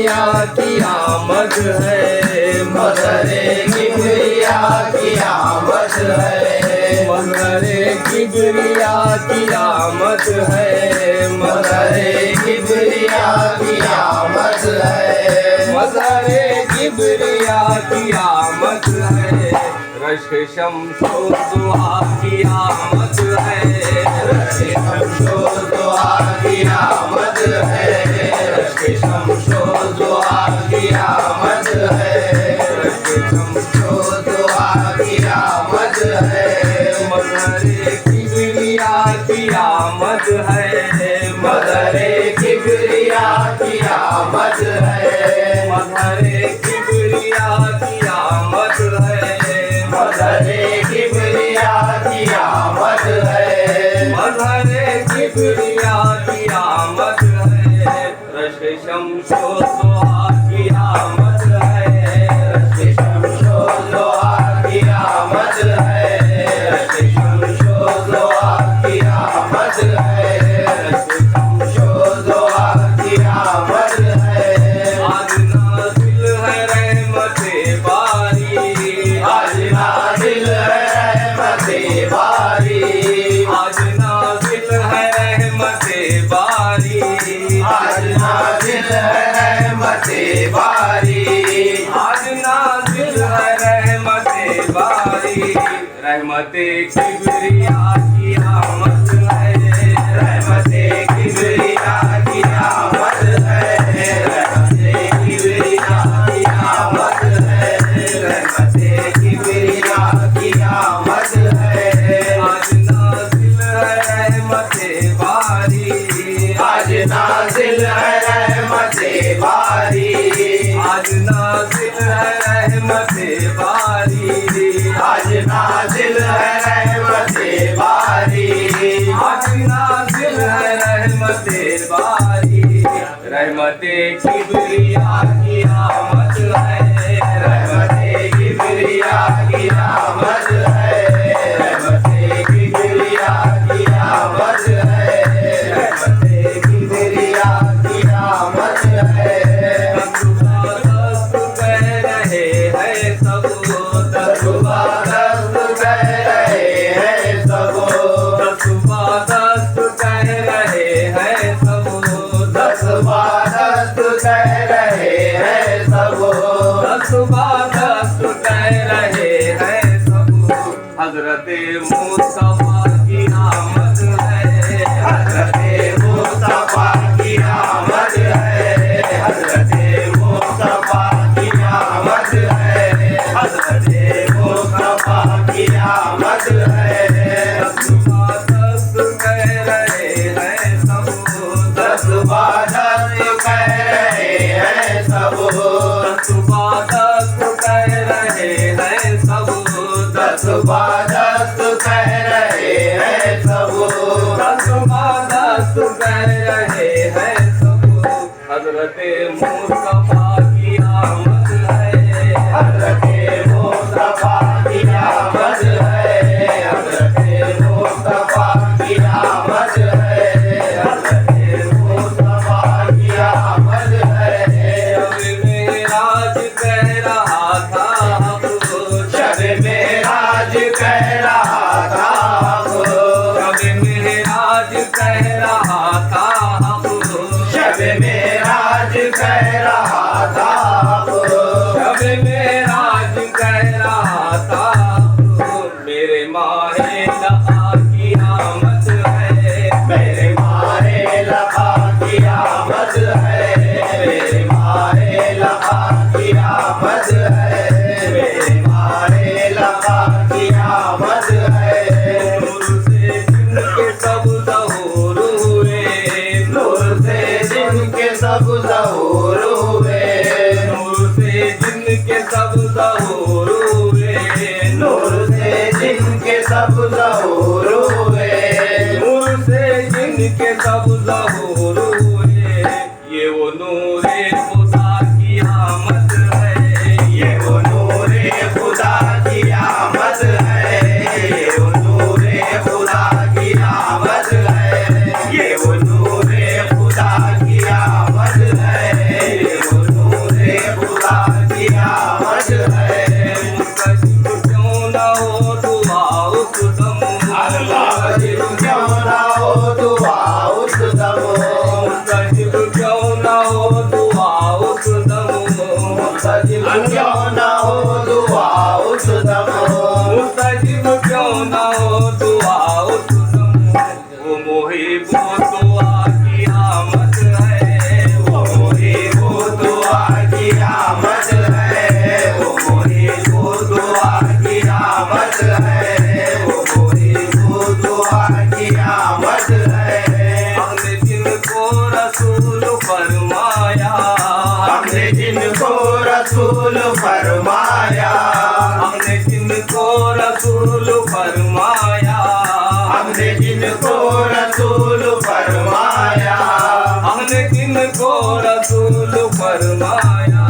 किबरिया की आमद है, मजहरे किबरिया की आमद है, मजहरे किबरिया की आमद है, मजहरे किबरिया की आमद है, मजहरे किबरिया की आमद है, रश्क शम्सो दुआ की आमद है, रश्क शम्सो दुआ की आमद है, रश्क शम्सो दुआ की आमद है, रश्क शम्सो दुआ की आमद है, मजहरे किबरिया की आमद है, मजहरे किबरिया की आमद है, मजहरे किबरिया की आमद है, मजहरे किबरिया की आमद है, मजहरे किबरिया की आमद है, रश्क शम्सो दुआ की आमद है, रश्क शम्सो दुआ की आमद है, रश्क शम्सो दुआ की आमद है, रश्क शम्सो दुआ की आमद है, आज नाज़िल है रहमते बारी, आज नाज़िल है रहमते बारी, आज नाज़िल है रहमते बारी, आज नाज़िल है रहमते बारी, आज नाज़िल है रहमते बारी, रहमते किबरिया की आमद है, रहमते किबरिया की आमद है, रहमते किबरिया की आमद है, रहमते किबरिया की आमद है, आज नाज़िल है रहमते बारी, आज नाज़िल है रहमते बारी, आज नाज़िल है रहमते बारी, आज नाज़िल है रहमते बारी, आज नाज़िल है रहमते बारी, रहमते किबरिया की आमद है, रहमते किबरिया की आमद है, रहमते किबरिया की आमद है, रहमते किबरिया की आमद है, दस्त कह रहे हैं सब, दस्तुबादस्त कह रहे हैं सब, दस्त कह रहे हैं सब, दस्तुबादस्त कह रहे हैं सब, दस्त कह रहे हैं सब, हजरते मुस्तफा की आमद है, हज़रते मुस्तफा की आमद है, हज़रते मुस्तफा की आमद है, हज़रते मुस्तफा की आमद है, दस्त कह रहे हैं सब, दस्तुबादस्त कह रहे हैं सब, दस्त कह रहे हैं सब, दस्तुबादस्त कह रहे हैं सब, दस्त कह रहे हैं सब, हजरते मुस्तफा की आमद है, हज़रते मुस्तफा की आमद है, हज़रते मुस्तफा की आमद है, हज़रते मुस्तफा की आमद है, शब मेराज कह रहा था शब मेराज कह रहा था, शब मेराज कह रहा था, शब मेराज कह रहा था, शब मेराज कह रहा था, मेरे माहे लहा की आमद है, मेरे माहे लखा की आमद है, मेरे माहे लखा की आमद है, मेरे माहे लखा की आमद है, नूर से जिनके सब ज़हूर हुए, नूर से जिनके सब ज़हूर हुए, नूर से जिनके सब ज़हूर हुए, नूर से जिनके सब ज़हूर हुए, नूर से जिनके सब ज़हूर हुए, ये वो नूरे खुदा की आमद है, ये वो नूरे खुदा की आमद है, ये वो नूरे खुदा की आमद है, ये वो नूरे खुदा की आमद है, रसूल फरमाया, हमने जिनको रसूल फरमाया, हमने जिनको रसूल फरमाया, हमने जिनको रसूल फरमाया,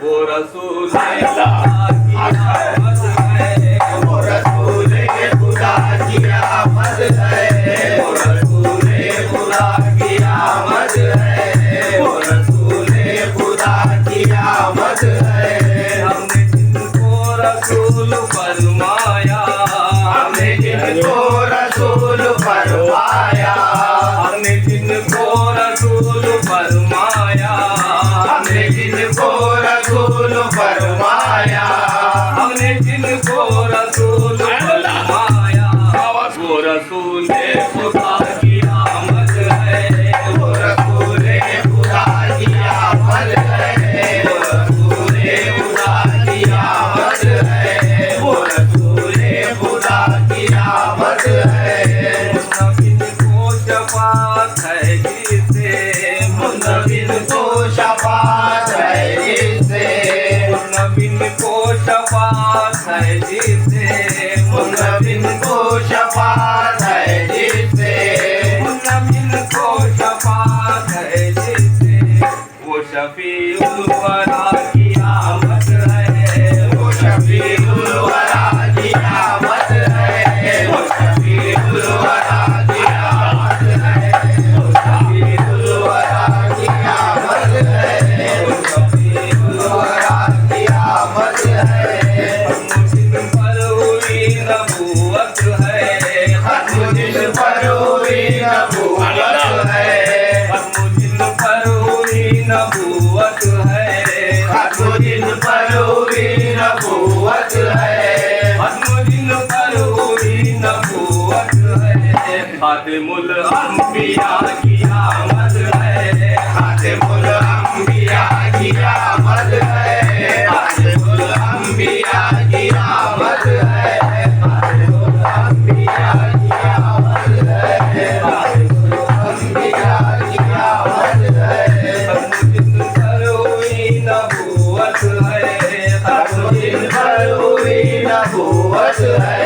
वो रसूल खुदा की आमद है, वो रसूल खुदा की आमद है, वो रसूल खुदा की आमद है, वो रसूल खुदा की आमद है। हमने जिनको रसूल फरमाया, हमने जिनको रसूल फरमाया, हमने जिनको रसूल फरमाया, हमने जिनको रसूल फरमाया, हमने जिनको रसूल फरमाया, वो रसूल खुदा की आमद है, वो रसूल खुदा की आमद है, वो रसूल खुदा की आमद है, वो रसूल खुदा की आमद है। मुनबिन को शफात है जिसे, मुनबिन को शफात है जिससे, मुनबिन को शफात है जिसे, मुनबिन को शफात है जिससे, मुनबिन को शफात है जिसे, वो शफीउल वरा की आमद है, वो शफीउल वरा की आमद है, वो शफीउल वरा की आमद है, वो शफीउल वरा की आमद है, वो शफीउल वरा की आमद है। मुझ पर हुई नबूवत है, मुझ पर हुई नबूवत है, मुझ पर हुई नबूवत है, मुझ पर हुई नबूवत है, मुझ पर हुई नबूवत है, खातिमुल अंबिया की आमद है, खातिमुल अंबिया की आमद है, खातिमुल अंबिया की आमद है, खातिमुल अंबिया की आमद है, खातिमुल अंबिया की आमद है। मुझ पर हुई नबूवत है, मुझ पर हुई नबूवत है,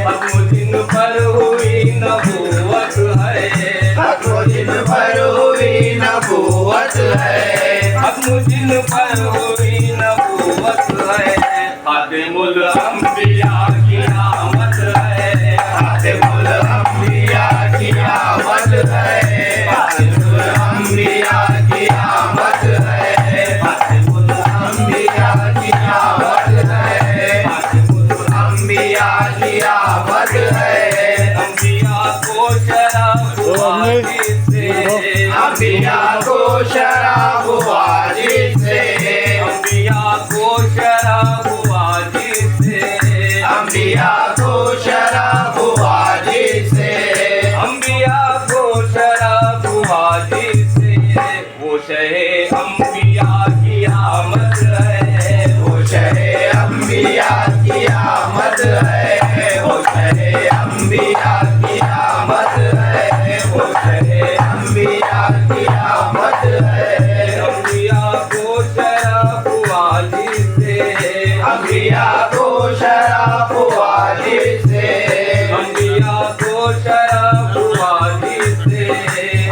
मुझ पर हुई नबूवत है, मुझ पर हुई नबूवत है, मुझ पर हुई नबूवत है, खातिमुल अंबिया की आमद है, खातिमुल अंबिया की आमद है, खातिमुल अंबिया की आमद है, खातिमुल अंबिया की आमद है, खातिमुल अंबिया की आमद है। अंबिया को शराब वादी से, अंबिया को शराब वाजी से, अंबिया को शराब वादी से, अंबिया को शराब वाजी से, अंबिया को शराब वादी से, वो शहे अंबिया की आमद है, वो शहे अंबिया की आमद है, वो शहे अंबिया की आमद है, वो शहे अंबिया की आमद है। अंबिया को शराब वादी से, अंबिया को शराब वाली से, अंबिया को शराब वादी से,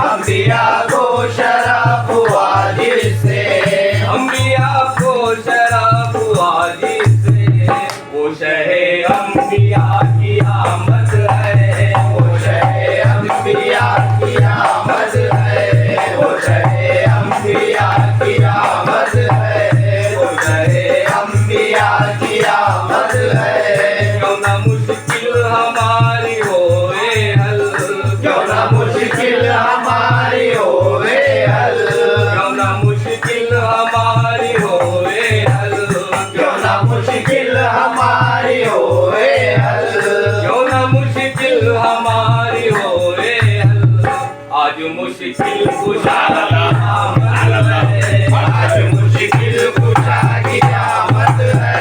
अंबिया को शराब वाली से, अंबिया को शराब वादी से, वो शहे अंबिया की आमद है, वो शहे अंबिया की आमद है, वो शहे अंबिया की आमद है, वो शहे अंबिया की आमद है। क्यों ना मुश्किल हमारी होए हल, क्यों ना मुश्किल हमारी होवे हल, क्यों ना मुश्किल हमारी होए हल, क्यों ना मुश्किल हमारी होवे हल, क्यों ना मुश्किल हमारी होए हल, आज मुश्किल कुशा की आमद है, आज मुश्किल कुशा की आमद है,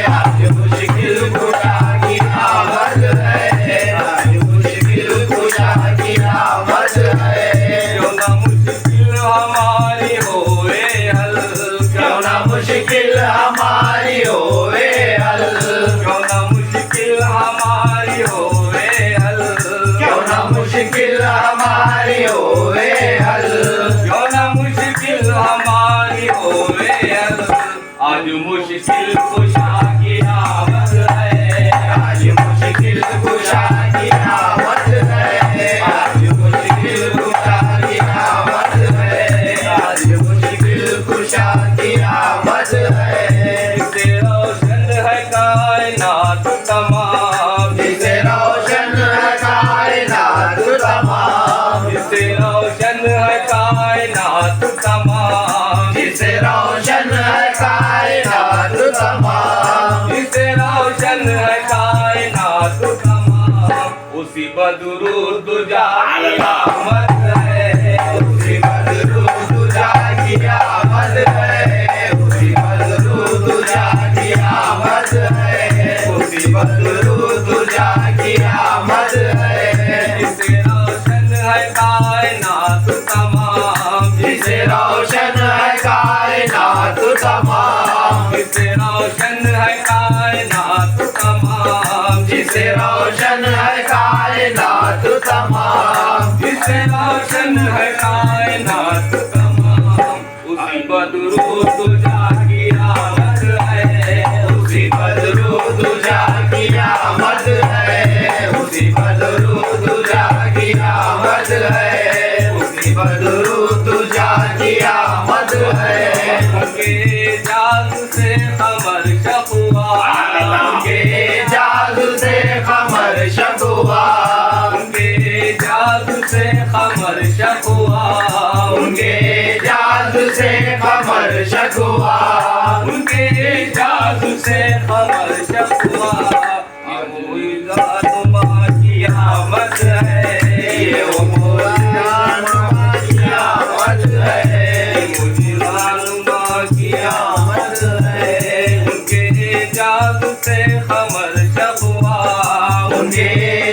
आज मुश्किल कुशा की आमद है, आज मुश्किल कुशा की आमद है। क्यों ना मुश्किल हमारी होए हल, क्यों ना मुश्किल हमारी होवे हल, क्यों ना मुश्किल हमारी होवे हल, क्यों ना मुश्किल हमारी होवे हल, क्यों ना मुश्किल हमारी होवे हल। आज मुश्किल कुशा की आमद है, आज मुश्किल कुशा की आमद है, आज मुश्किल कुशा की आमद है, आज मुश्किल कुशा की आमद है। जिसे रोशन है कायनात तमाम, जिसे रोशन है कायनात तमाम, जिसे रोशन है कायनात तमाम, जिसे रोशन है कायनात तमाम, जिसे रोशन है कायनात तमाम, उसी बदरूद दुजा की आमद है, उसी बदरूद दुजा की आमद है, उसी बदरूद दुजा की आमद है, उसी बदरूद दुजा की आमद है। जिसे रोशन है कायनात तमाम, जिसे रोशन है कायनात तमाम, जिसे रोशन है कायनात तमाम, जिसे रोशन है कायनात तमाम, जिसे रोशन है कायनात तमाम, उसी बदरूद दुजा की आमद है, उसी बदरूद दुजा की आमद है, उसी बदरूद दुजा की आमद है, उसी बदरूद दुजा की आमद है। उनके जादू से कमर शकुआ, उनके जादू से कमर शकुआ, उनके जादू से कमर शकुआ, उनके जादू से कमर शकुआ, उनके जादू से कमर शकुआ। ये मुइज़ानुमा की आमद है, ये वो मुइज़ानुमा की आमद है, ये मुइज़ानुमा की आमद है। उनके जादू से कमर शकुआ, उनके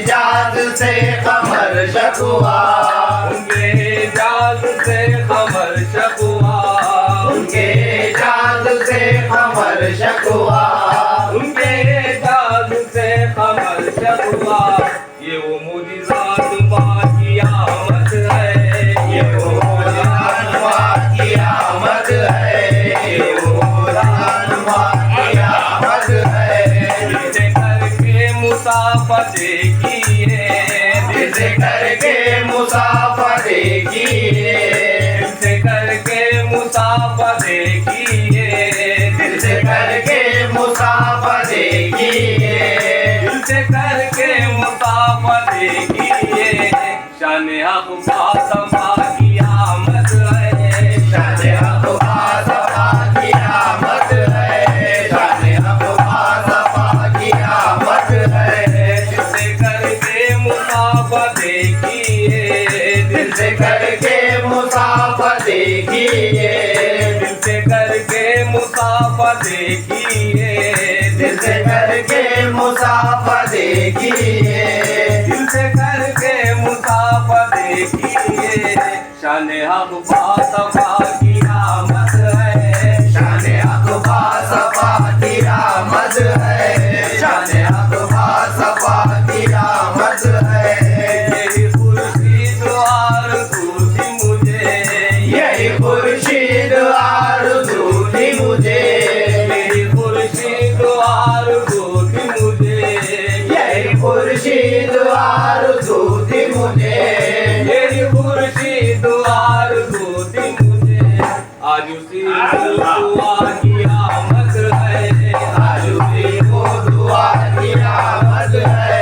जादू से कमर शकुआ, उनके जादू से कमर शकुआ, उनके जादू से कमर शकुआ, उनके जादू से कमर शकुआ। ये वो मुइज़ानुमा की आमद है, ये वो मुइज़ानुमा की आमद है, ये वो मुइज़ानुमा की आमद है। जिसे करके मुसाफिर किए, जिसे करके मुसाफिर किए, जिसे करके मुसाफिर किए, जिसे करके मुसाफिर किए, जिसे करके मुसाफिर किए। शान हक बासमा की आमद है, शान हक बासमा की आमद है, शान हक बासमा की आमद है। जिसे करके मुसाफिर किए, जिसे करके मुसाफिर किए, जिसे करके मुसाफिर किए, जिसे करके मुसाफिर किए, जिसे करके मुसाफिर किए। शान हक बासमा की आमद है, शान हक बासमा की आमद है, शान हक बासमा की आमद है। यही खुर्शीद आरज़ू थी मुझे, यही खुर्शीद आरज़ू थी मुझे, यही खुर्शीद आरज़ू थी मुझे, यही खुर्शीद आरज़ू थी मुझे, यही खुर्शीद आरज़ू थी मुझे। आज उसी दुआ की आमद है, आज उसी को दुआ की आमद है,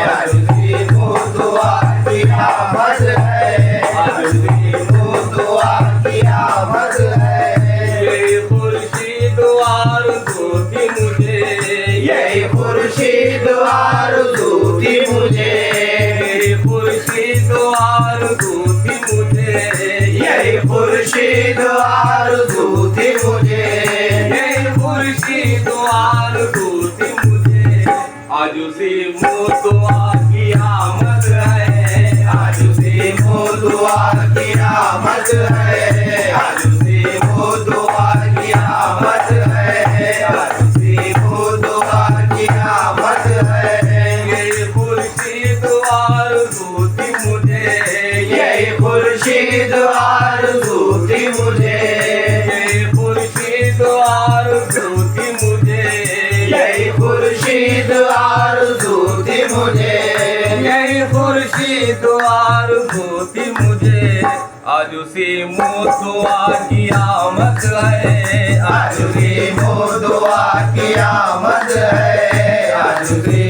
आज उसी को दुआ की आमद है, आज उसी को दुआ की आमद है। यही खुर्शीद आरज़ू थी मुझे, यही खुर्शीद आरज़ू थी मुझे, यही खुर्शीद आरज़ू थी मुझे, यही खुर्शीद आरज़ू थी मुझे, यही खुर्शीद आरज़ू थी मुझे। आज उसी दुआ की आमद है, आज उसी को दुआ की आमद है, आज उसी को दुआ की आमद खुर्शीद आरज़ू थी मुझे, आज उसी दुआ की आमद है, आज उसी दुआ की आमद है, आज उसी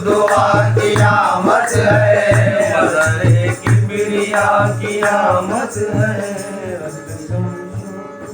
दुआ की आमद है, मज़ारे किबरिया की आमद है।